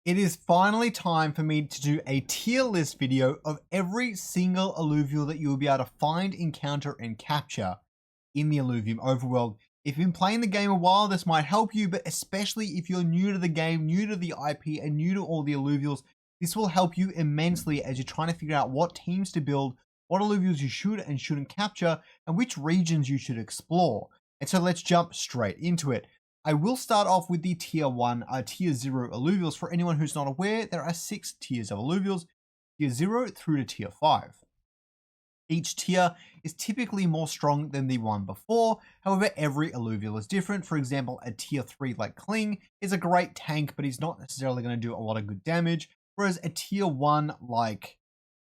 It is finally time for me to do a tier list video of every single alluvial that you will be able to find, encounter, and capture in the Illuvium overworld. If you've been playing the game a while, this might help you, but especially if you're new to the game, new to the IP, and new to all the alluvials, this will help you immensely as you're trying to figure out what teams to build, what alluvials you should and shouldn't capture, and which regions you should explore. And so let's jump straight into it. I will start off with the tier 1, tier 0 alluvials. For anyone who's not aware, there are 6 tiers of alluvials, tier 0 through to tier 5. Each tier is typically more strong than the one before. However, every alluvial is different. For example, a tier 3 like Kling is a great tank, but he's not necessarily going to do a lot of good damage. Whereas a tier 1 like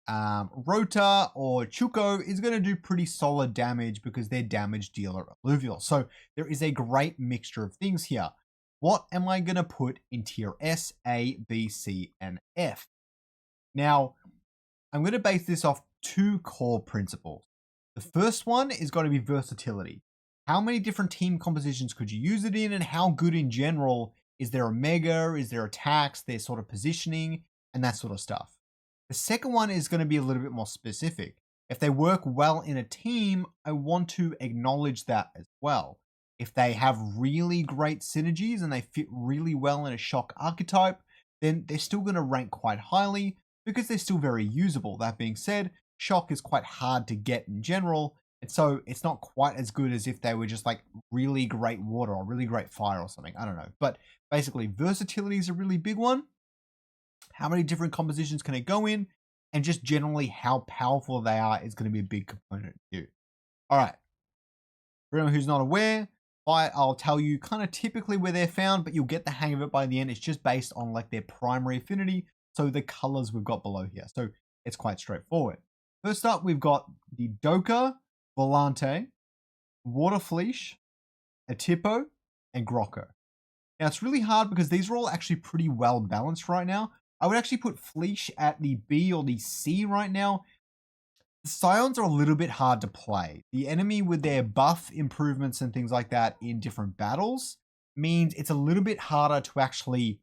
Rota or Chuko is going to do pretty solid damage because they're damage dealer alluvial. So there is a great mixture of things here. What am I going to put in tier S, A, B, C, and F? Now, I'm going to base this off 2 core principles. The first one is going to be versatility. How many different team compositions could you use it in, and how good in general is there a mega, is there attacks, their sort of positioning, and that sort of stuff. The second one is going to be a little bit more specific. If they work well in a team, I want to acknowledge that as well. If they have really great synergies and they fit really well in a shock archetype, then they're still going to rank quite highly because they're still very usable. That being said, shock is quite hard to get in general, and so it's not quite as good as if they were just like really great water or really great fire or something. I don't know. But basically, versatility is a really big one. How many different compositions can it go in? And just generally how powerful they are is going to be a big component too. All right. For anyone who's not aware, I'll tell you kind of typically where they're found, but you'll get the hang of it by the end. It's just based on like their primary affinity. So the colors we've got below here. So it's quite straightforward. First up, we've got the Doka, Volante, Waterfleesh, Atipo, and Grocco. Now it's really hard because these are all actually pretty well balanced right now. I would actually put Fleesh at the B or the C right now. The Scions are a little bit hard to play. The enemy with their buff improvements and things like that in different battles means it's a little bit harder to actually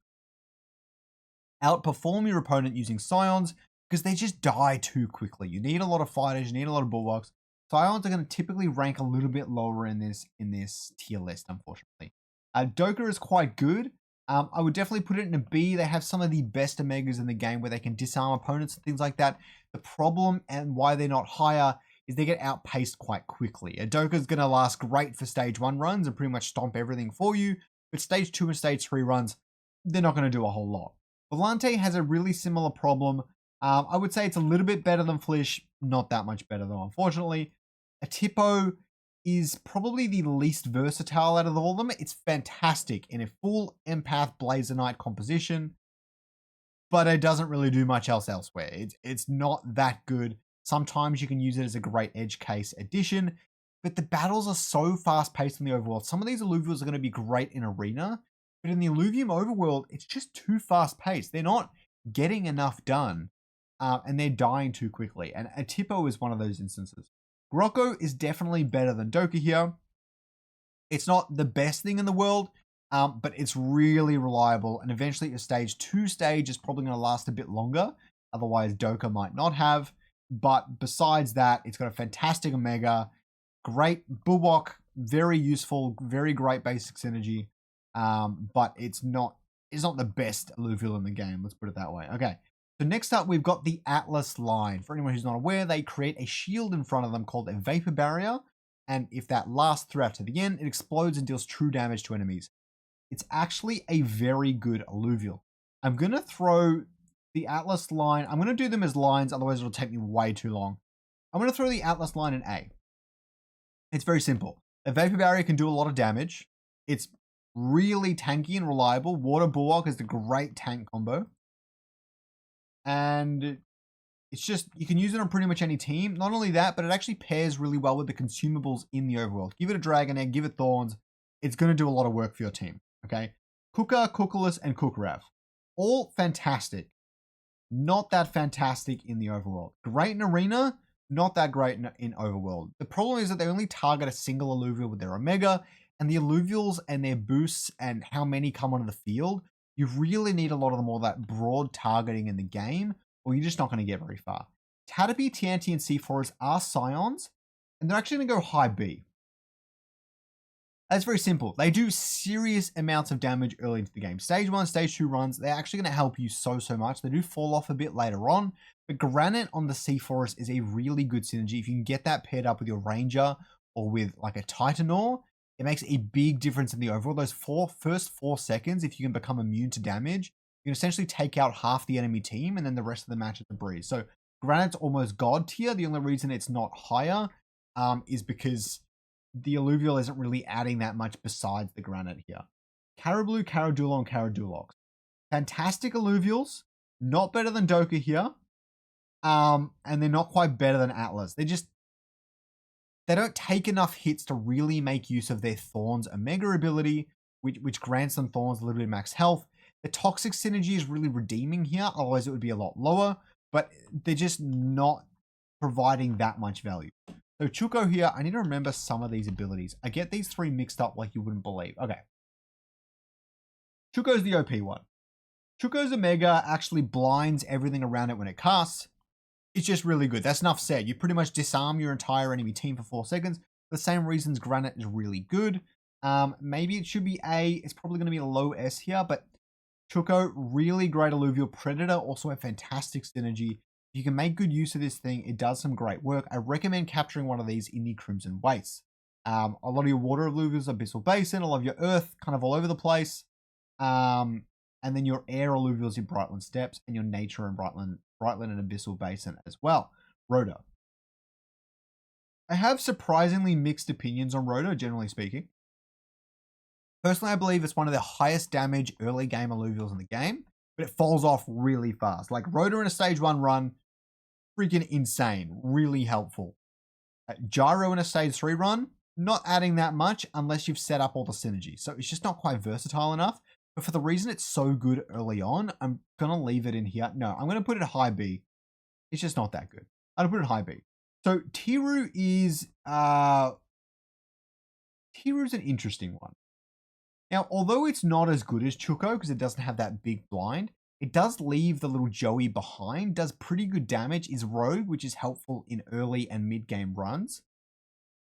outperform your opponent using Scions because they just die too quickly. You need a lot of fighters, you need a lot of bulwarks. Scions are going to typically rank a little bit lower in this tier list, unfortunately. Doka is quite good. I would definitely put it in a B. They have some of the best Omegas in the game where they can disarm opponents and things like that. The problem and why they're not higher is they get outpaced quite quickly. Doka is going to last great for stage 1 runs and pretty much stomp everything for you. But stage 2 and stage 3 runs, they're not going to do a whole lot. Volante has a really similar problem. I would say it's a little bit better than Flish. Not that much better though, unfortunately. Atipo is probably the least versatile out of all of them. It's fantastic in a full empath Blazer Knight composition, but it doesn't really do much else elsewhere. It's not that good. Sometimes you can use it as a great edge case addition, but the battles are so fast paced in the overworld. Some of these alluvials are going to be great in arena, but in the Illuvium overworld, it's just too fast paced. They're not getting enough done, and they're dying too quickly. And Atipo is one of those instances. Grocco is definitely better than Doka here. It's not the best thing in the world, but it's really reliable. And eventually a stage 2 stage is probably going to last a bit longer. Otherwise, Doka might not have. But besides that, it's got a fantastic Omega, great Bulwark, very useful, very great basic synergy. But it's not the best alluvial in the game. Let's put it that way. Okay. So next up, we've got the Atlas line. For anyone who's not aware, they create a shield in front of them called a Vapor Barrier. And if that lasts throughout to the end, it explodes and deals true damage to enemies. It's actually a very good alluvial. I'm going to throw the Atlas line. I'm going to do them as lines, otherwise it'll take me way too long. I'm going to throw the Atlas line in A. It's very simple. A Vapor Barrier can do a lot of damage. It's really tanky and reliable. Water Bulwark is the great tank combo. And it's just, you can use it on pretty much any team. Not only that, but it actually pairs really well with the consumables in the overworld. Give it a Dragon Egg, give it Thorns. It's going to do a lot of work for your team. Okay. Kuka, Kukulus, and Kukrav. All fantastic. Not that fantastic in the overworld. Great in arena, not that great in overworld. The problem is that they only target a single alluvial with their Omega, and the alluvials and their boosts and how many come onto the field You really need a lot of the more that broad targeting in the game, or you're just not going to get very far. Caterpie, TNT, and C4s are scions, and they're actually going to go high B. That's very simple. They do serious amounts of damage early into the game. Stage 1, Stage 2 runs, they're actually going to help you so much. They do fall off a bit later on, but Granite on the C4s is a really good synergy. If you can get that paired up with your Ranger or with like a Titanor, it makes a big difference in the overall. Those first 4 seconds, if you can become immune to damage, you can essentially take out half the enemy team, and then the rest of the match is a breeze. So Granite's almost god tier. The only reason it's not higher is because the Alluvial isn't really adding that much besides the Granite here. Carablue, Caradulo, and Caradulox. Fantastic Alluvials. Not better than Doka here. And they're not quite better than Atlas. They don't take enough hits to really make use of their Thorns Omega ability, which grants them Thorns a little bit of max health. The Toxic synergy is really redeeming here, otherwise it would be a lot lower, but they're just not providing that much value. So Chuko here, I need to remember some of these abilities. I get these 3 mixed up like you wouldn't believe. Okay. Chuko's the OP one. Chuko's Omega actually blinds everything around it when it casts. It's just really good. That's enough said. You pretty much disarm your entire enemy team for 4 seconds. For the same reasons Granite is really good. Maybe it should be A. It's probably going to be a low S here, but Chuko, really great Alluvial. Predator, also a fantastic synergy. If you can make good use of this thing, it does some great work. I recommend capturing one of these in the Crimson Wastes. A lot of your water alluvials are Abyssal Basin. A lot of your earth kind of all over the place. And then your air alluvials in Brightland Steppes, and your nature in Brightland and Abyssal Basin as well. Rhoda. I have surprisingly mixed opinions on Rhoda, generally speaking. Personally, I believe it's one of the highest damage early game alluvials in the game, but it falls off really fast. Like Rhoda in a stage 1 run, freaking insane, really helpful. Gyro in a stage 3 run, not adding that much unless you've set up all the synergy. So it's just not quite versatile enough. But for the reason it's so good early on, I'm going to leave it in here. No, I'm going to put it high B. It's just not that good. I'm going to put it high B. So Tiru is Tiru's an interesting one. Now, although it's not as good as Chuko because it doesn't have that big blind, it does leave the little Joey behind, does pretty good damage, is Rogue, which is helpful in early and mid-game runs.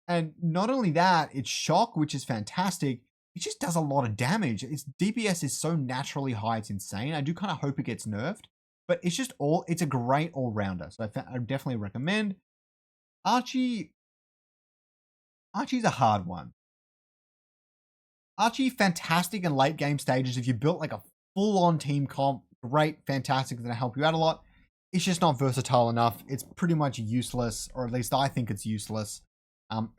And not only that, it's Shock, which is fantastic. It just does a lot of damage. Its DPS is so naturally high, it's insane. I do kind of hope it gets nerfed, but it's a great all-rounder. So I definitely recommend. Archie's a hard one. Archie, fantastic in late game stages. If you built like a full-on team comp, great, fantastic, it's going to help you out a lot. It's just not versatile enough. It's pretty much useless, or at least I think it's useless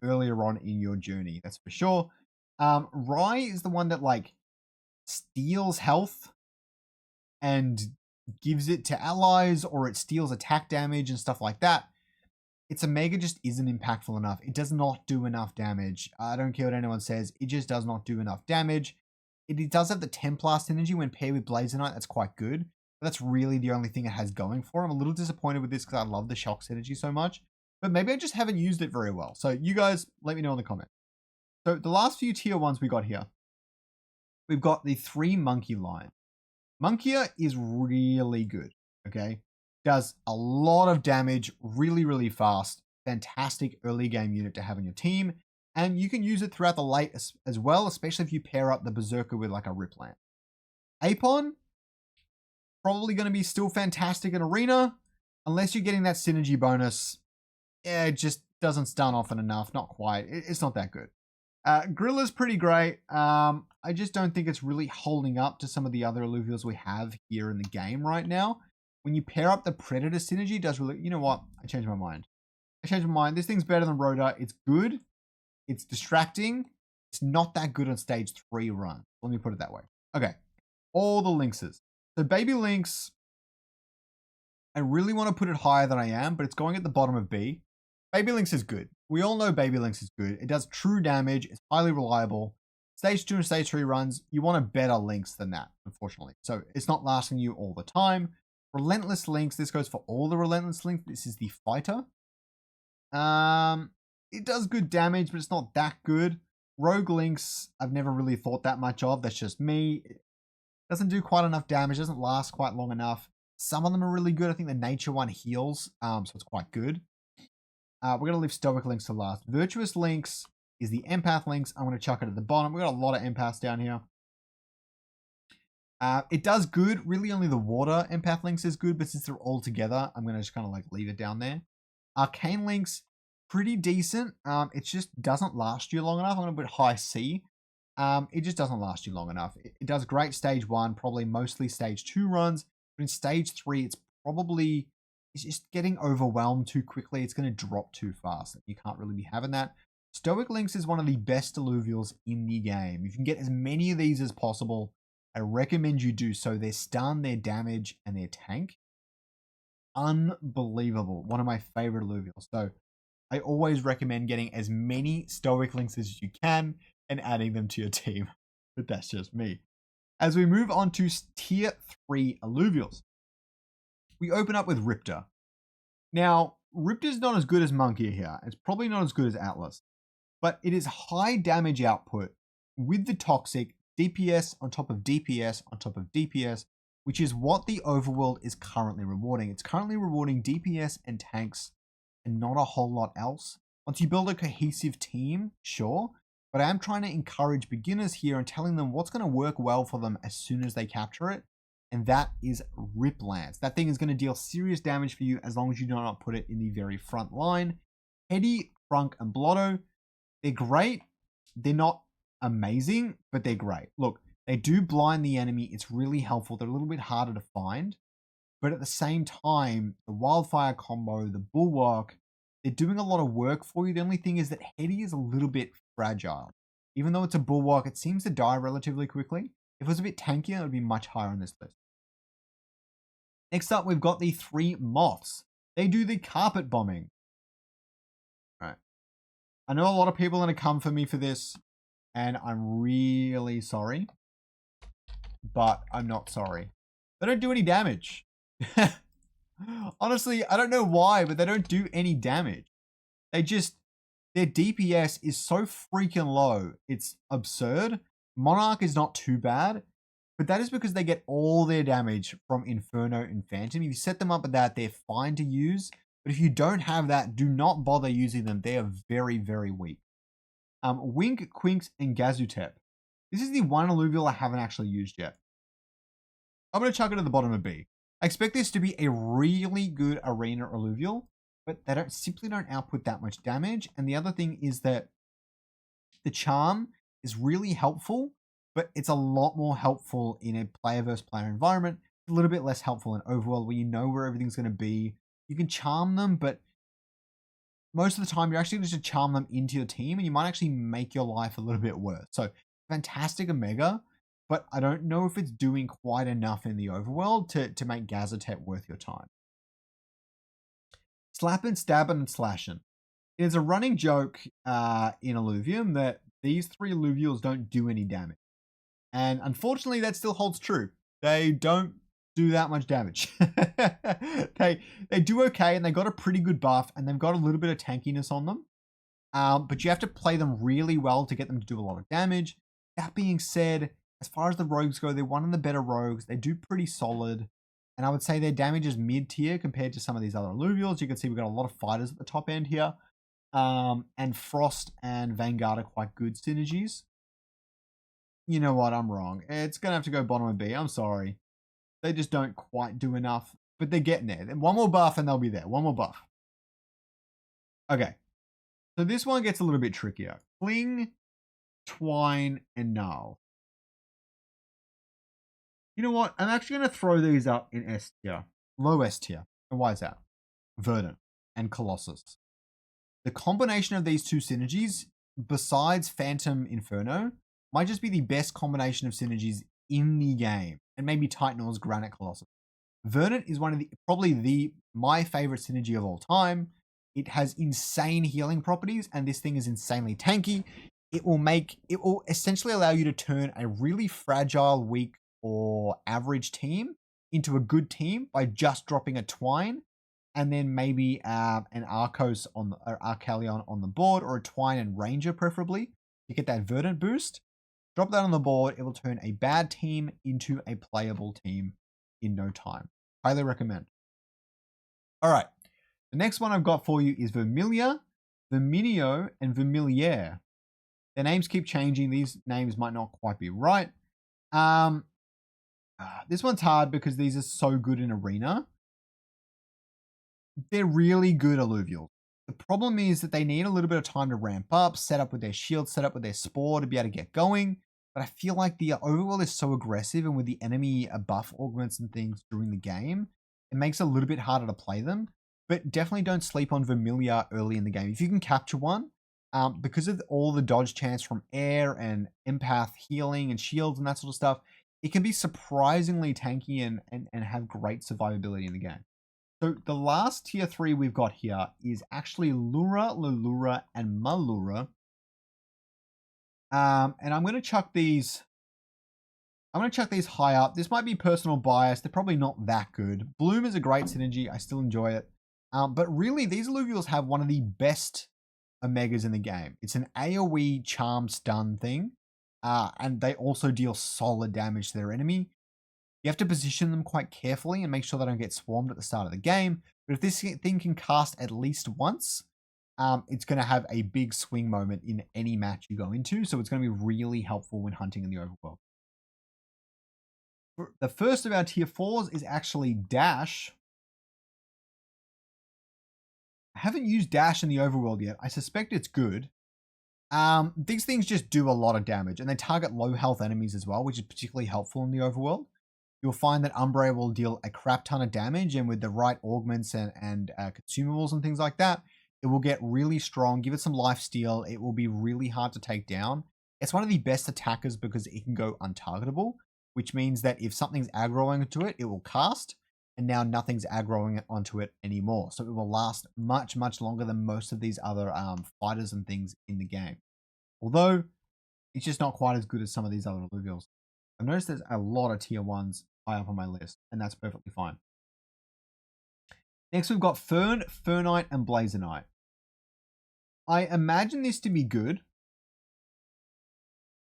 earlier on in your journey. That's for sure. Rai is the one that like steals health and gives it to allies, or it steals attack damage and stuff like that. Its Omega just isn't impactful enough. It does not do enough damage. I don't care what anyone says. It just does not do enough damage. It does have the Templar synergy when paired with Blazonite. That's quite good. But that's really the only thing it has going for it. I'm a little disappointed with this because I love the Shock synergy so much. But maybe I just haven't used it very well. So you guys, let me know in the comments. So the last few tier ones we got here. We've got the 3 Monkey line. Monkia is really good, okay? Does a lot of damage really, really fast. Fantastic early game unit to have in your team. And you can use it throughout the late as well, especially if you pair up the Berserker with like a Ripland. Apon, probably going to be still fantastic in Arena, unless you're getting that synergy bonus. Yeah, it just doesn't stun often enough. Not quite. It's not that good. Grilla's pretty great. I just don't think it's really holding up to some of the other alluvials we have here in the game right now. When you pair up the Predator synergy, it does really... You know what? I changed my mind. This thing's better than Rhoda. It's good. It's distracting. It's not that good on stage 3 run. Let me put it that way. Okay. All the Lynxes. So Baby Lynx, I really want to put it higher than I am, but it's going at the bottom of B. Baby Lynx is good. We all know Baby Lynx is good. It does true damage. It's highly reliable. Stage 2 and stage 3 runs, you want a better Lynx than that, unfortunately. So it's not lasting you all the time. Relentless Lynx, this goes for all the Relentless Lynx. This is the Fighter. It does good damage, but it's not that good. Rogue Lynx, I've never really thought that much of. That's just me. Doesn't do quite enough damage, doesn't last quite long enough. Some of them are really good. I think the nature one heals, so it's quite good. We're going to leave Stoic Links to last. Virtuous Links is the Empath Links. I'm going to chuck it at the bottom. We've got a lot of Empaths down here. It does good. Really only the Water Empath Links is good, but since they're all together, I'm going to just kind of like leave it down there. Arcane Links, pretty decent. It just doesn't last you long enough. I'm going to put high C. It just doesn't last you long enough. It does great stage 1, probably mostly stage 2 runs, but in stage 3, it's just getting overwhelmed too quickly. It's going to drop too fast. You can't really be having that. Stoic Links is one of the best alluvials in the game. If you can get as many of these as possible, I recommend you do so. Their stun, their damage, and their tank. Unbelievable. One of my favorite alluvials. So I always recommend getting as many Stoic Links as you can and adding them to your team. But that's just me. As we move on to tier 3 alluvials, we open up with Riptor. Now, Riptor's not as good as Monkey here. It's probably not as good as Atlas, but it is high damage output with the toxic DPS on top of DPS on top of DPS, which is what the overworld is currently rewarding. It's currently rewarding DPS and tanks and not a whole lot else. Once you build a cohesive team, sure, but I am trying to encourage beginners here and telling them what's going to work well for them as soon as they capture it, and that is Rip Lance. That thing is going to deal serious damage for you as long as you do not put it in the very front line. Hetty, Frunk, and Blotto, they're great. They're not amazing, but they're great. Look, they do blind the enemy. It's really helpful. They're a little bit harder to find, but at the same time, the Wildfire combo, the Bulwark, they're doing a lot of work for you. The only thing is that Hetty is a little bit fragile. Even though it's a Bulwark, it seems to die relatively quickly. If it was a bit tankier, it would be much higher on this list. Next up, we've got the 3 Moths. They do the carpet bombing. All right. I know a lot of people are going to come for me for this, and I'm really sorry, but I'm not sorry. They don't do any damage. Honestly, I don't know why, but they don't do any damage. Their DPS is so freaking low. It's absurd. Monarch is not too bad, but that is because they get all their damage from Inferno and Phantom. If you set them up with that, they're fine to use. But if you don't have that, do not bother using them. They are very, very weak. Wink, Quinks, and Gazutep. This is the one alluvial I haven't actually used yet. I'm going to chuck it at the bottom of B. I expect this to be a really good arena alluvial, but they simply don't output that much damage. And the other thing is that the charm is really helpful, but it's a lot more helpful in a player versus player environment. A little bit less helpful in overworld where you know where everything's going to be. You can charm them, but most of the time you're actually just to charm them into your team, and you might actually make your life a little bit worse. So fantastic Omega, but I don't know if it's doing quite enough in the overworld to make Gazatep worth your time. Slappin', Stabbin', and Slashin'. It is a running joke in Illuvium that these 3 alluvials don't do any damage. And unfortunately, that still holds true. They don't do that much damage. They do okay, and they got a pretty good buff, and they've got a little bit of tankiness on them. But you have to play them really well to get them to do a lot of damage. That being said, as far as the rogues go, they're one of the better rogues. They do pretty solid. And I would say their damage is mid-tier compared to some of these other alluvials. You can see we've got a lot of fighters at the top end here. And Frost and Vanguard are quite good synergies. You know what? I'm wrong. It's going to have to go bottom of B. I'm sorry. They just don't quite do enough, but they're getting there. One more buff and they'll be there. One more buff. Okay. So this one gets a little bit trickier. Cling, Twine, and Gnarl. You know what? I'm actually going to throw these up in S tier. Low S tier. And why is that? Verdant and Colossus. The combination of these two synergies, besides Phantom Inferno, might just be the best combination of synergies in the game. And maybe Titan's Granite Colossus. Verdant is one of my favorite synergy of all time. It has insane healing properties, and this thing is insanely tanky. It will essentially allow you to turn a really fragile, weak, or average team into a good team by just dropping a Twine, and then maybe an Arcos or Arcalion on the board, or a Twine and Ranger preferably to get that Verdant boost. Drop that on the board. It will turn a bad team into a playable team in no time. Highly recommend. All right. The next one I've got for you is Vermilia, Verminio, and Vermiliere. Their names keep changing. These names might not quite be right. This one's hard because these are so good in Arena. They're really good alluvials. The problem is that they need a little bit of time to ramp up, set up with their shield, set up with their spore to be able to get going. But I feel like the overworld is so aggressive, and with the enemy buff augments and things during the game, it makes it a little bit harder to play them. But definitely don't sleep on Vermilia early in the game. If you can capture one, because of all the dodge chance from air and empath healing and shields and that sort of stuff, it can be surprisingly tanky and have great survivability in the game. So the last tier 3 we've got here is actually Lura, Lulura, and Malura. And I'm going to chuck these. I'm going to chuck these high up. This might be personal bias. They're probably not that good. Bloom is a great synergy. I still enjoy it. But really, these alluvials have one of the best omegas in the game. It's an AoE charm stun thing. And they also deal solid damage to their enemy. You have to position them quite carefully and make sure they don't get swarmed at the start of the game. But if this thing can cast at least once, it's going to have a big swing moment in any match you go into. So it's going to be really helpful when hunting in the overworld. The first of our tier 4s is actually Dash. I haven't used Dash in the overworld yet. I suspect it's good. These things just do a lot of damage, and they target low health enemies as well, which is particularly helpful in the overworld. You'll find that Umbre will deal a crap ton of damage, and with the right augments and consumables and things like that, it will get really strong. Give it some lifesteal. It will be really hard to take down. It's one of the best attackers because it can go untargetable, which means that if something's aggroing to it, it will cast, and now nothing's aggroing onto it anymore. So it will last much, much longer than most of these other fighters and things in the game. Although, it's just not quite as good as some of these other alluvials. I've noticed there's a lot of tier 1s high up on my list, and that's perfectly fine. Next, we've got Fern, Fernite, and Blazonite. I imagine this to be good,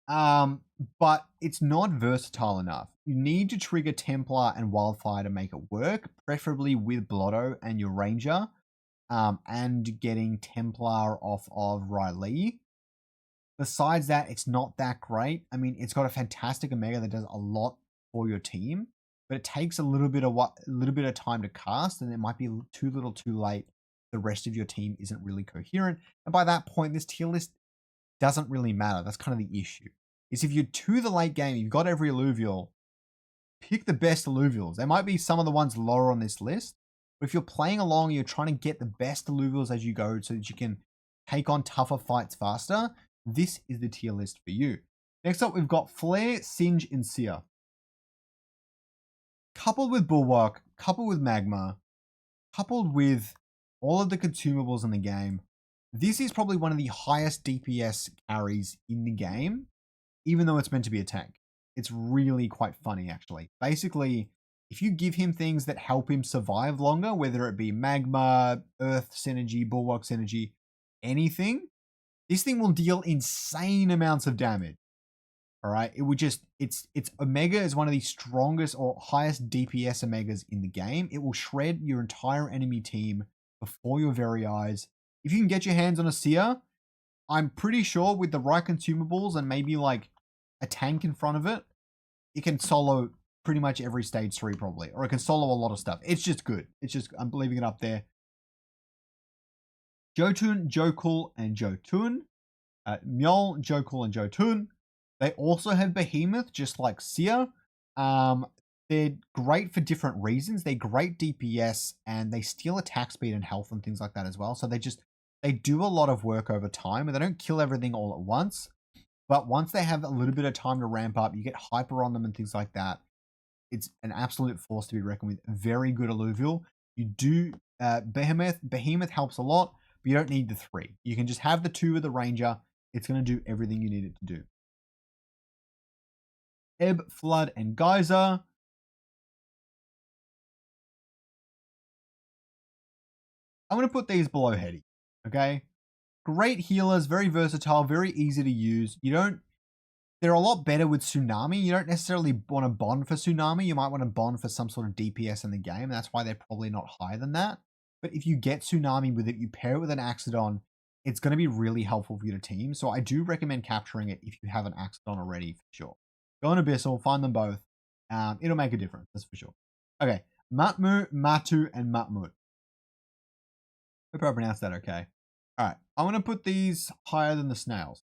but it's not versatile enough. You need to trigger Templar and Wildfire to make it work, preferably with Blotto and your Ranger, and getting Templar off of Riley. Besides that, it's not that great. I mean, it's got a fantastic Omega that does a lot for your team, but it takes a little bit of time to cast, and it might be too little too late. The rest of your team isn't really coherent, and by that point, this tier list doesn't really matter. That's kind of the issue. Is if you're to the late game, you've got every alluvial, pick the best alluvials. There might be some of the ones lower on this list, but if you're playing along, you're trying to get the best alluvials as you go so that you can take on tougher fights faster, this is the tier list for you. Next up, we've got Flare, Singe, and Seer. Coupled with Bulwark, coupled with Magma, coupled with all of the consumables in the game, this is probably one of the highest DPS carries in the game, even though it's meant to be a tank. It's really quite funny, actually. Basically, if you give him things that help him survive longer, whether it be Magma, Earth Synergy, Bulwark Synergy, anything, this thing will deal insane amounts of damage. All right. It would just, its Omega is one of the strongest or highest DPS Omegas in the game. It will shred your entire enemy team before your very eyes. If you can get your hands on a Seer, I'm pretty sure with the right consumables and maybe like a tank in front of it, it can solo pretty much every stage 3 probably, or it can solo a lot of stuff. It's just good. It's just, I'm leaving it up there. Jotun, Jokul, and Jotun. Mjol, Jokul, and Jotun. They also have Behemoth, just like Seer. They're great for different reasons. They're great DPS, and they steal attack speed and health and things like that as well. So they do a lot of work over time, and they don't kill everything all at once. But once they have a little bit of time to ramp up, you get hyper on them and things like that. It's an absolute force to be reckoned with. Very good alluvial. You do Behemoth helps a lot, but you don't need the 3. You can just have the 2 with the Ranger. It's going to do everything you need it to do. Ebb, Flood, and Geyser. I'm going to put these below Heady. Okay? Great healers, very versatile, very easy to use. They're a lot better with Tsunami. You don't necessarily want to bond for Tsunami. You might want to bond for some sort of DPS in the game. That's why they're probably not higher than that. But if you get Tsunami with it, you pair it with an Axodon, it's going to be really helpful for your team. So I do recommend capturing it if you have an Axodon already, for sure. Go on Abyssal, find them both. It'll make a difference, that's for sure. Okay, Matmu, Matu, and Matmut. Hope I pronounced that okay. All right, I'm going to put these higher than the snails.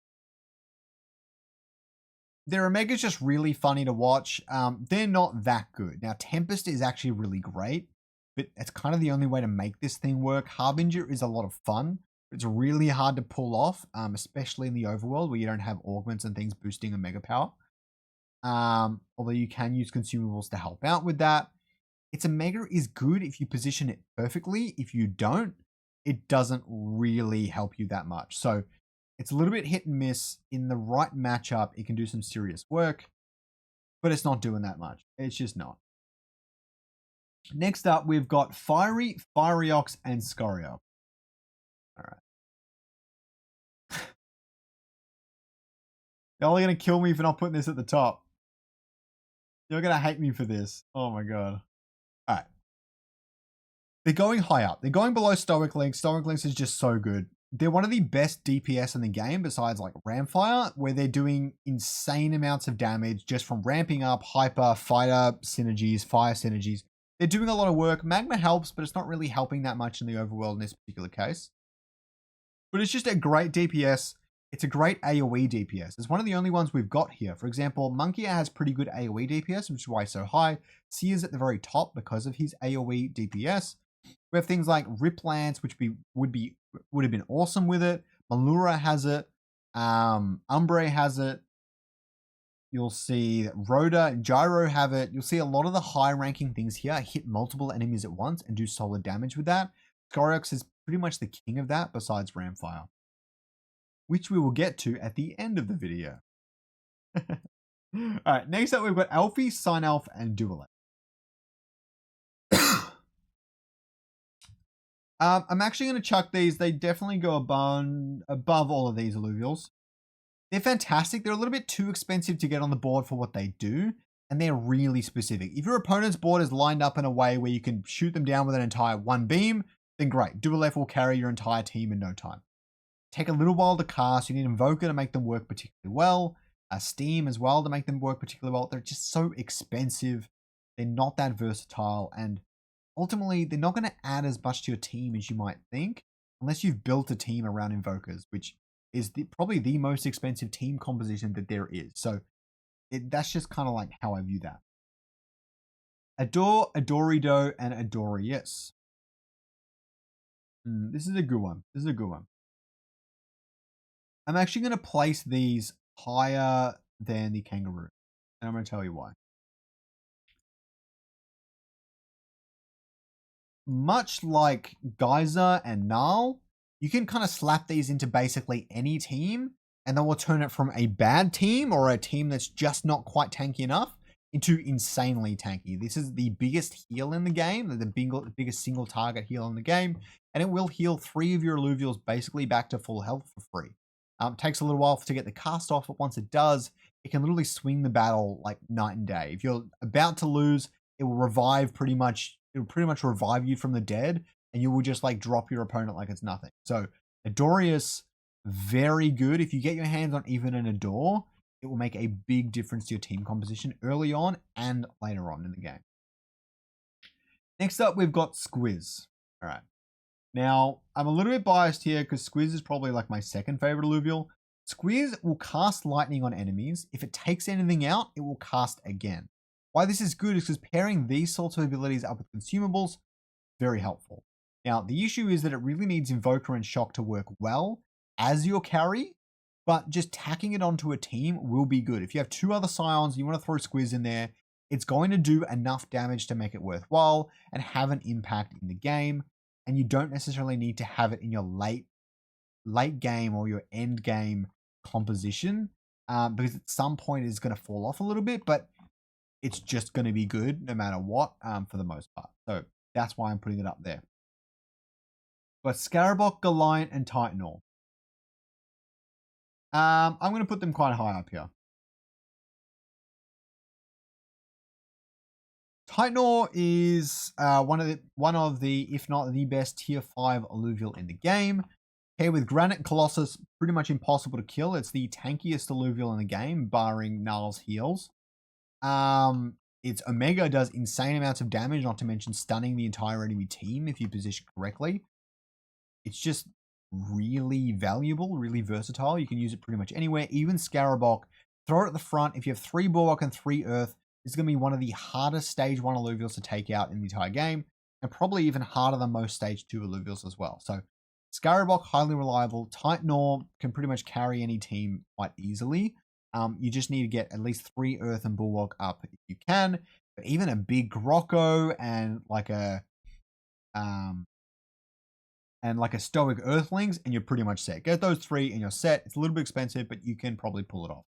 Their Omega's just really funny to watch. They're not that good. Now, Tempest is actually really great, but it's kind of the only way to make this thing work. Harbinger is a lot of fun. It's really hard to pull off, especially in the overworld where you don't have augments and things boosting Omega power. Although you can use consumables to help out with that. Its Omega is good if you position it perfectly. If you don't, it doesn't really help you that much. So it's a little bit hit and miss. In the right matchup, it can do some serious work, but it's not doing that much. It's just not. Next up, we've got Fiery, Firiox, and Scorio. All right. Y'all are going to kill me for not putting this at the top. You're going to hate me for this. Oh my god. All right. They're going high up. They're going below Stoic Link. Stoic Links is just so good. They're one of the best DPS in the game besides like Ramfire, where they're doing insane amounts of damage just from ramping up, hyper, fighter synergies, fire synergies. They're doing a lot of work. Magma helps, but it's not really helping that much in the overworld in this particular case. But it's just a great DPS. It's a great AoE DPS. It's one of the only ones we've got here. For example, Monkia has pretty good AoE DPS, which is why it's so high. Seer's at the very top because of his AoE DPS. We have things like Riplance, which would have been awesome with it. Malura has it. Umbre has it. You'll see that Rhoda and Gyro have it. You'll see a lot of the high-ranking things here hit multiple enemies at once and do solid damage with that. Scoriox is pretty much the king of that besides Ramfire, which we will get to at the end of the video. All right, next up we've got Alfie, Sign Elf, and Dueling. I'm actually going to chuck these. They definitely go above all of these alluvials. They're fantastic. They're a little bit too expensive to get on the board for what they do, and they're really specific. If your opponent's board is lined up in a way where you can shoot them down with an entire one beam, then great. Duelef will carry your entire team in no time. Take a little while to cast. You need Invoker to make them work particularly well. Steam as well to make them work particularly well. They're just so expensive. They're not that versatile, and ultimately, they're not going to add as much to your team as you might think, unless you've built a team around Invokers, which is probably the most expensive team composition that there is. So that's just kind of like how I view that. Adore, Adorido, and Adorius. This is a good one. This is a good one. I'm actually going to place these higher than the Kangaroo, and I'm going to tell you why. Much like Geyser and Null, you can kind of slap these into basically any team, and then we'll turn it from a bad team or a team that's just not quite tanky enough into insanely tanky. This is the biggest heal in the game, the biggest single target heal in the game, and it will heal 3 of your alluvials basically back to full health for free. It takes a little while to get the cast off, but once it does, it can literally swing the battle like night and day. If you're about to lose, it will revive pretty much. It'll pretty much revive you from the dead, and you will just like drop your opponent like it's nothing. So Adorius, very good. If you get your hands on even an Adore, it will make a big difference to your team composition early on and later on in the game. Next up, we've got Squiz. All right. Now, I'm a little bit biased here because Squiz is probably like my second favorite alluvial. Squiz will cast lightning on enemies. If it takes anything out, it will cast again. Why this is good is because pairing these sorts of abilities up with consumables, very helpful. Now, the issue is that it really needs Invoker and Shock to work well as your carry, but just tacking it onto a team will be good. If you have 2 other Scions, you want to throw Squiz in there, it's going to do enough damage to make it worthwhile and have an impact in the game, and you don't necessarily need to have it in your late game or your end game composition, because at some point it's going to fall off a little bit, but it's just going to be good no matter what, for the most part. So that's why I'm putting it up there. But Scarabok, Goliant, and Titanor. I'm going to put them quite high up here. Titanor is one of the, if not the best tier 5 alluvial in the game. Paired with Granite Colossus, pretty much impossible to kill. It's the tankiest alluvial in the game, barring Gnarl's heals. Its Omega does insane amounts of damage, not to mention stunning the entire enemy team if you position correctly. It's just really valuable, really versatile. You can use it pretty much anywhere, even Scarabok. Throw it at the front. If you have 3 Bulwark and 3 Earth, it's going to be one of the hardest stage 1 alluvials to take out in the entire game, and probably even harder than most stage 2 alluvials as well. So Scarabok, highly reliable. Titanor can pretty much carry any team quite easily. You just need to get at least 3 Earth and Bulwark up if you can. But even a big Grocko and like a Stoic Earthlings, and you're pretty much set. Get those 3 and you're set. It's a little bit expensive, but you can probably pull it off.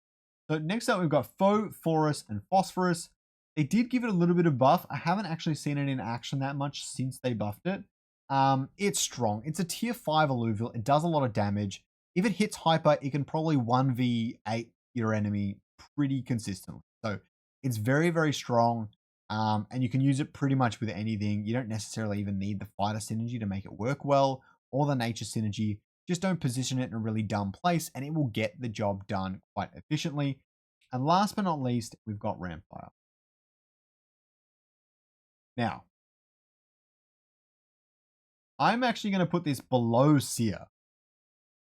So next up, we've got Foe, Forest, and Phosphorus. They did give it a little bit of buff. I haven't actually seen it in action that much since they buffed it. It's strong. It's a tier 5 alluvial. It does a lot of damage. If it hits hyper, it can probably 1v8 your enemy pretty consistently. So it's very, very strong. And you can use it pretty much with anything. You don't necessarily even need the fighter synergy to make it work well, or the nature synergy. Just don't position it in a really dumb place and it will get the job done quite efficiently. And last but not least, we've got Rampfire. Now, I'm actually going to put this below Seer.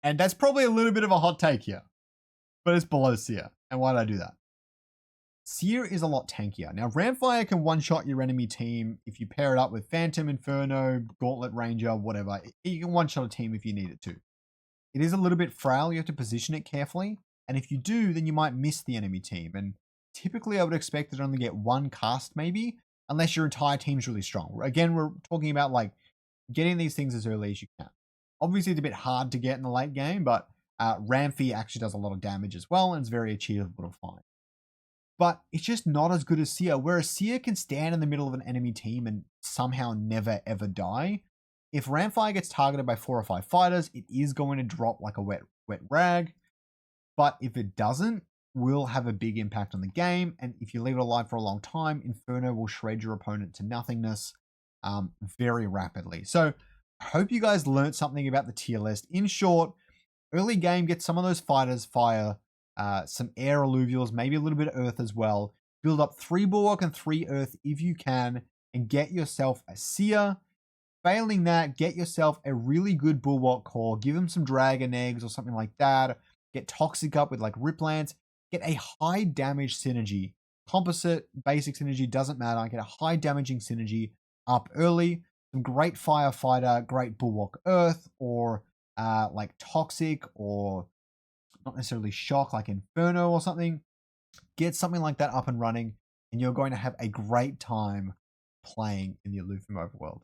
And that's probably a little bit of a hot take here, but it's below Seer. And why did I do that? Seer is a lot tankier. Now, Rampfire can one-shot your enemy team if you pair it up with Phantom, Inferno, Gauntlet Ranger, whatever. You can one-shot a team if you need it to. It is a little bit frail. You have to position it carefully. And if you do, then you might miss the enemy team. And typically, I would expect it to only get 1 cast maybe, unless your entire team's really strong. Again, we're talking about like getting these things as early as you can. Obviously, it's a bit hard to get in the late game, but Ramphy actually does a lot of damage as well, and it's very achievable to find. But it's just not as good as Seer, whereas Seer can stand in the middle of an enemy team and somehow never ever die. If Rampfire gets targeted by 4 or 5 fighters, it is going to drop like a wet rag. But if it doesn't, will have a big impact on the game. And if you leave it alive for a long time, Inferno will shred your opponent to nothingness very rapidly. So I hope you guys learned something about the tier list. In short, early game, get some of those fighters fire, some air alluvials, maybe a little bit of earth as well. Build up 3 Bulwark and 3 Earth if you can, and get yourself a Seer. Failing that, get yourself a really good Bulwark core. Give them some Dragon Eggs or something like that. Get Toxic up with like Riplance. Get a high damage synergy. Composite, basic synergy, doesn't matter. Get a high damaging synergy up early. Some great Firefighter, great Bulwark Earth, or like Toxic, or not necessarily Shock like Inferno or something. Get something like that up and running, and you're going to have a great time playing in the Illuvium overworld.